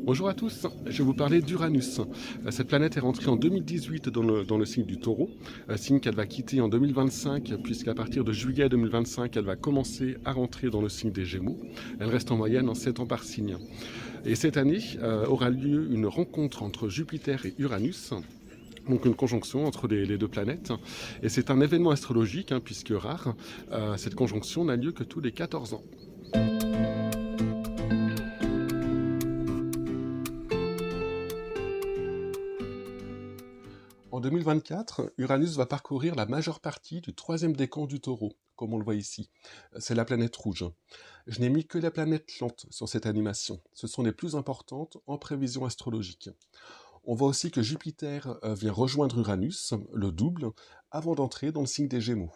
Bonjour à tous, je vais vous parler d'Uranus. Cette planète est rentrée en 2018 dans le signe du Taureau, signe qu'elle va quitter en 2025, puisqu'à partir de juillet 2025, elle va commencer à rentrer dans le signe des Gémeaux. Elle reste en moyenne en 7 ans par signe. Et cette année aura lieu une rencontre entre Jupiter et Uranus, donc une conjonction entre les deux planètes. Et c'est un événement astrologique, puisque rare. Cette conjonction n'a lieu que tous les 14 ans. En 2024, Uranus va parcourir la majeure partie du troisième décan du Taureau, comme on le voit ici. C'est la planète rouge. Je n'ai mis que les planètes lentes sur cette animation. Ce sont les plus importantes en prévision astrologique. On voit aussi que Jupiter vient rejoindre Uranus, le double, avant d'entrer dans le signe des Gémeaux.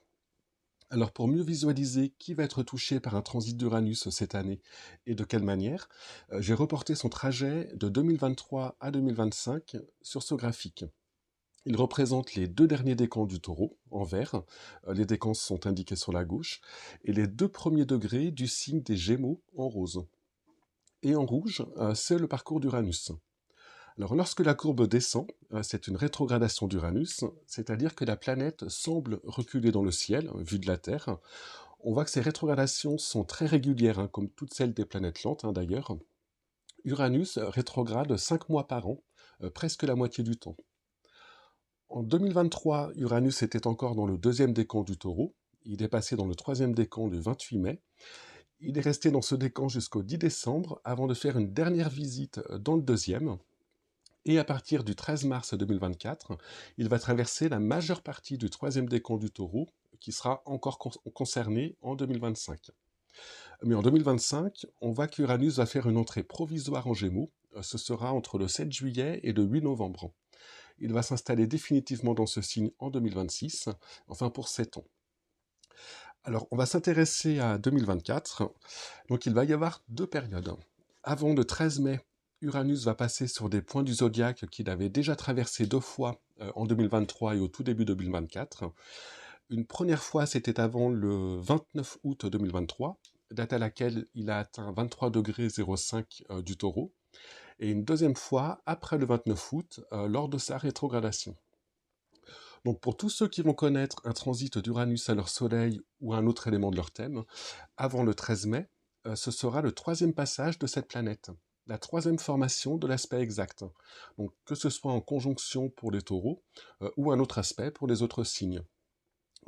Alors pour mieux visualiser qui va être touché par un transit d'Uranus cette année et de quelle manière, j'ai reporté son trajet de 2023 à 2025 sur ce graphique. Il représente les deux derniers décans du Taureau, en vert. Les décans sont indiqués sur la gauche. Et les deux premiers degrés du signe des Gémeaux, en rose. Et en rouge, c'est le parcours d'Uranus. Alors lorsque la courbe descend, c'est une rétrogradation d'Uranus, c'est-à-dire que la planète semble reculer dans le ciel, vue de la Terre. On voit que ces rétrogradations sont très régulières, comme toutes celles des planètes lentes d'ailleurs. Uranus rétrograde 5 mois par an, presque la moitié du temps. En 2023, Uranus était encore dans le deuxième décan du Taureau. Il est passé dans le troisième décan le 28 mai. Il est resté dans ce décan jusqu'au 10 décembre avant de faire une dernière visite dans le deuxième. Et à partir du 13 mars 2024, il va traverser la majeure partie du troisième décan du Taureau, qui sera encore concerné en 2025. Mais en 2025, on voit qu'Uranus va faire une entrée provisoire en Gémeaux. Ce sera entre le 7 juillet et le 8 novembre. Il va s'installer définitivement dans ce signe en 2026, enfin pour 7 ans. Alors, on va s'intéresser à 2024. Donc, il va y avoir deux périodes. Avant le 13 mai, Uranus va passer sur des points du zodiaque qu'il avait déjà traversé deux fois en 2023 et au tout début 2024. Une première fois, c'était avant le 29 août 2023, date à laquelle il a atteint 23 degrés 05 du Taureau, et une deuxième fois après le 29 août, lors de sa rétrogradation. Donc pour tous ceux qui vont connaître un transit d'Uranus à leur soleil ou un autre élément de leur thème, avant le 13 mai, ce sera le troisième passage de cette planète, la troisième formation de l'aspect exact. Donc que ce soit en conjonction pour les taureaux ou un autre aspect pour les autres signes.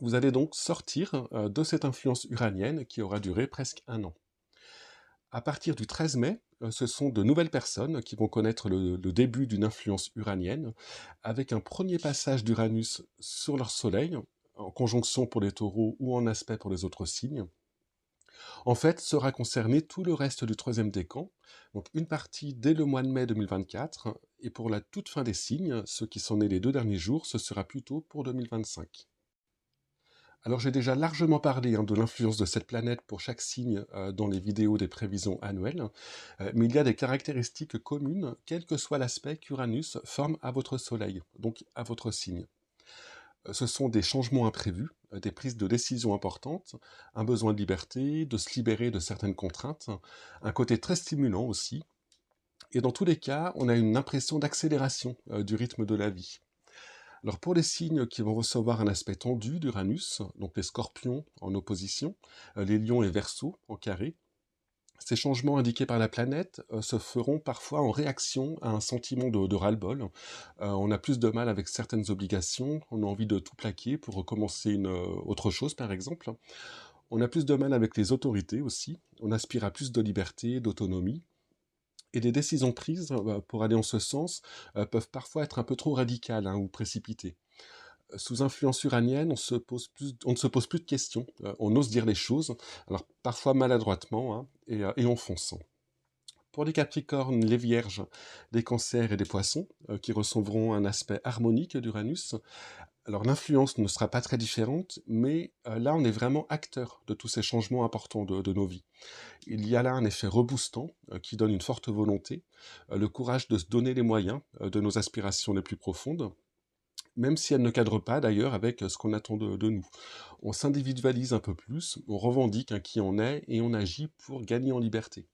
Vous allez donc sortir de cette influence uranienne qui aura duré presque un an. À partir du 13 mai, ce sont de nouvelles personnes qui vont connaître le début d'une influence uranienne, avec un premier passage d'Uranus sur leur soleil, en conjonction pour les taureaux ou en aspect pour les autres signes. En fait, sera concerné tout le reste du troisième décan, donc une partie dès le mois de mai 2024, et pour la toute fin des signes, ceux qui sont nés les 2 derniers jours, ce sera plutôt pour 2025. Alors j'ai déjà largement parlé de l'influence de cette planète pour chaque signe dans les vidéos des prévisions annuelles, mais il y a des caractéristiques communes, quel que soit l'aspect qu'Uranus forme à votre Soleil, donc à votre signe. Ce sont des changements imprévus, des prises de décision importantes, un besoin de liberté, de se libérer de certaines contraintes, un côté très stimulant aussi, et dans tous les cas, on a une impression d'accélération du rythme de la vie. Alors pour les signes qui vont recevoir un aspect tendu d'Uranus, donc les scorpions en opposition, les lions et verseaux en carré, ces changements indiqués par la planète se feront parfois en réaction à un sentiment de ras-le-bol. On a plus de mal avec certaines obligations, on a envie de tout plaquer pour recommencer autre chose par exemple. On a plus de mal avec les autorités aussi, on aspire à plus de liberté, d'autonomie. Et les décisions prises pour aller en ce sens peuvent parfois être un peu trop radicales ou précipitées. Sous influence uranienne, on ne se pose plus de questions, on ose dire les choses, alors parfois maladroitement, et on fonce. Pour les Capricornes, les Vierges, les Cancers et les Poissons, qui recevront un aspect harmonique d'Uranus, alors l'influence ne sera pas très différente, mais là on est vraiment acteur de tous ces changements importants de nos vies. Il y a là un effet reboostant qui donne une forte volonté, le courage de se donner les moyens de nos aspirations les plus profondes, même si elles ne cadrent pas d'ailleurs avec ce qu'on attend de nous. On s'individualise un peu plus, on revendique qui on est et on agit pour gagner en liberté.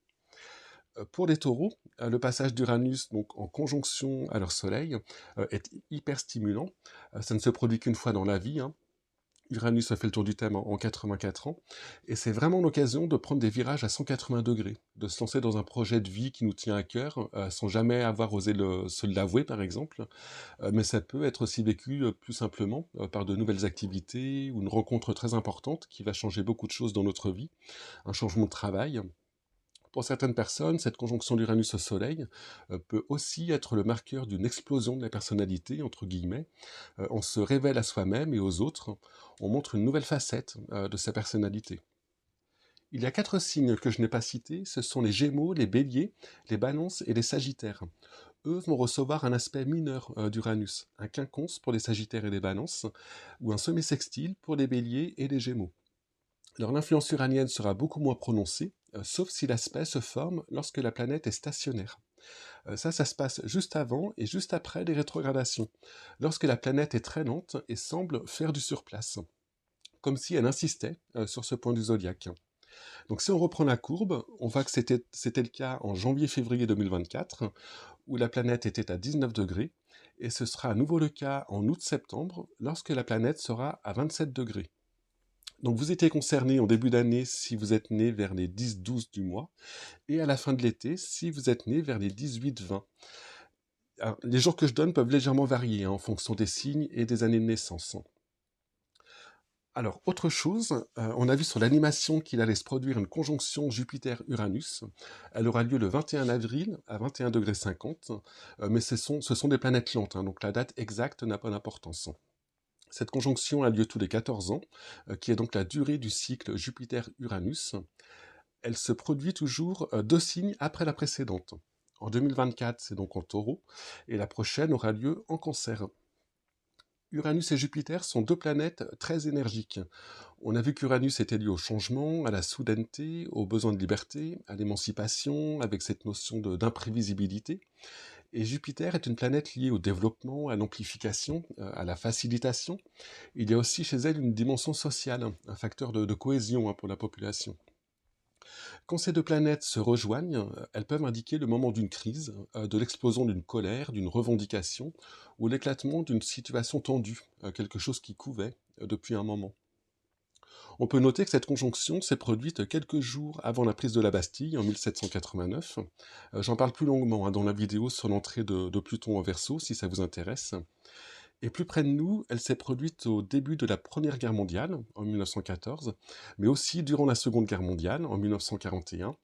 Pour les taureaux, le passage d'Uranus donc, en conjonction à leur soleil est hyper stimulant. Ça ne se produit qu'une fois dans la vie, hein. Uranus a fait le tour du thème en 84 ans, et c'est vraiment l'occasion de prendre des virages à 180 degrés, de se lancer dans un projet de vie qui nous tient à cœur, sans jamais avoir osé se l'avouer par exemple, mais ça peut être aussi vécu plus simplement par de nouvelles activités ou une rencontre très importante qui va changer beaucoup de choses dans notre vie, un changement de travail. Pour certaines personnes, cette conjonction d'Uranus au Soleil peut aussi être le marqueur d'une explosion de la personnalité, entre guillemets. On se révèle à soi-même et aux autres, on montre une nouvelle facette de sa personnalité. Il y a 4 signes que je n'ai pas cités, ce sont les Gémeaux, les Béliers, les Balances et les Sagittaires. Eux vont recevoir un aspect mineur d'Uranus, un quinconce pour les Sagittaires et les Balances, ou un semi-sextile pour les Béliers et les Gémeaux. Alors l'influence uranienne sera beaucoup moins prononcée, sauf si l'aspect se forme lorsque la planète est stationnaire. Ça se passe juste avant et juste après les rétrogradations, lorsque la planète est très lente et semble faire du surplace, comme si elle insistait sur ce point du zodiaque. Donc si on reprend la courbe, on voit que c'était le cas en janvier-février 2024, où la planète était à 19 degrés, et ce sera à nouveau le cas en août-septembre, lorsque la planète sera à 27 degrés. Donc vous étiez concerné en début d'année si vous êtes né vers les 10-12 du mois, et à la fin de l'été si vous êtes né vers les 18-20. Alors, les jours que je donne peuvent légèrement varier en fonction des signes et des années de naissance. Alors, autre chose, on a vu sur l'animation qu'il allait se produire une conjonction Jupiter-Uranus. Elle aura lieu le 21 avril à 21 degrés 50, mais ce sont des planètes lentes, hein, donc la date exacte n'a pas d'importance. Cette conjonction a lieu tous les 14 ans, qui est donc la durée du cycle Jupiter-Uranus. Elle se produit toujours 2 signes après la précédente. En 2024, c'est donc en Taureau, et la prochaine aura lieu en Cancer. Uranus et Jupiter sont 2 planètes très énergiques. On a vu qu'Uranus était lié au changement, à la soudaineté, au besoin de liberté, à l'émancipation, avec cette notion d'imprévisibilité. Et Jupiter est une planète liée au développement, à l'amplification, à la facilitation. Il y a aussi chez elle une dimension sociale, un facteur de cohésion pour la population. Quand ces 2 planètes se rejoignent, elles peuvent indiquer le moment d'une crise, de l'explosion d'une colère, d'une revendication, ou l'éclatement d'une situation tendue, quelque chose qui couvait depuis un moment. On peut noter que cette conjonction s'est produite quelques jours avant la prise de la Bastille, en 1789. J'en parle plus longuement dans la vidéo sur l'entrée de Pluton en Verseau, si ça vous intéresse. Et plus près de nous, elle s'est produite au début de la Première Guerre mondiale, en 1914, mais aussi durant la Seconde Guerre mondiale, en 1941,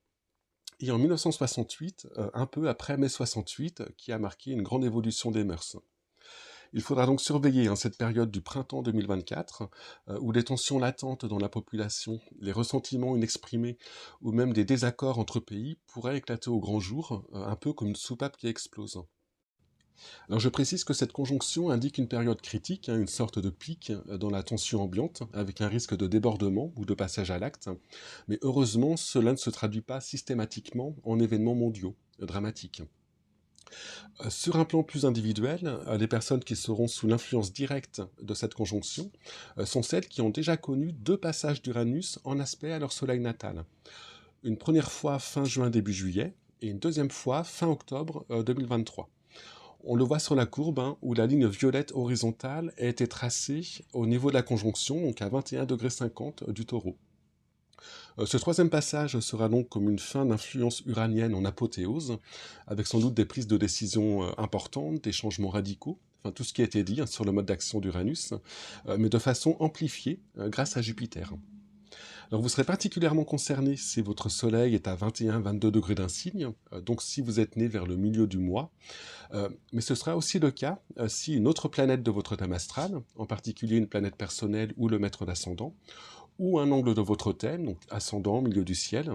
et en 1968, un peu après mai 68, qui a marqué une grande évolution des mœurs. Il faudra donc surveiller cette période du printemps 2024, où les tensions latentes dans la population, les ressentiments inexprimés, ou même des désaccords entre pays pourraient éclater au grand jour, un peu comme une soupape qui explose. Alors je précise que cette conjonction indique une période critique, une sorte de pic dans la tension ambiante, avec un risque de débordement ou de passage à l'acte, mais heureusement cela ne se traduit pas systématiquement en événements mondiaux dramatiques. Sur un plan plus individuel, les personnes qui seront sous l'influence directe de cette conjonction sont celles qui ont déjà connu 2 passages d'Uranus en aspect à leur soleil natal. Une première fois fin juin début juillet, et une deuxième fois fin octobre 2023. On le voit sur la courbe, où la ligne violette horizontale a été tracée au niveau de la conjonction, donc à 21 degrés 50 du Taureau. Ce troisième passage sera donc comme une fin d'influence uranienne en apothéose, avec sans doute des prises de décision importantes, des changements radicaux, enfin tout ce qui a été dit sur le mode d'action d'Uranus, mais de façon amplifiée grâce à Jupiter. Alors vous serez particulièrement concerné si votre soleil est à 21-22 degrés d'un signe, donc si vous êtes né vers le milieu du mois, mais ce sera aussi le cas si une autre planète de votre thème astral, en particulier une planète personnelle ou le maître d'ascendant, ou un angle de votre thème, donc ascendant, milieu du ciel,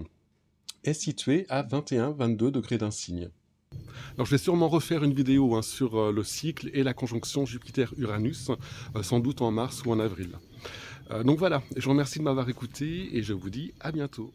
est situé à 21-22 degrés d'un signe. Alors je vais sûrement refaire une vidéo sur le cycle et la conjonction Jupiter-Uranus, sans doute en mars ou en avril. Donc voilà, je vous remercie de m'avoir écouté et je vous dis à bientôt.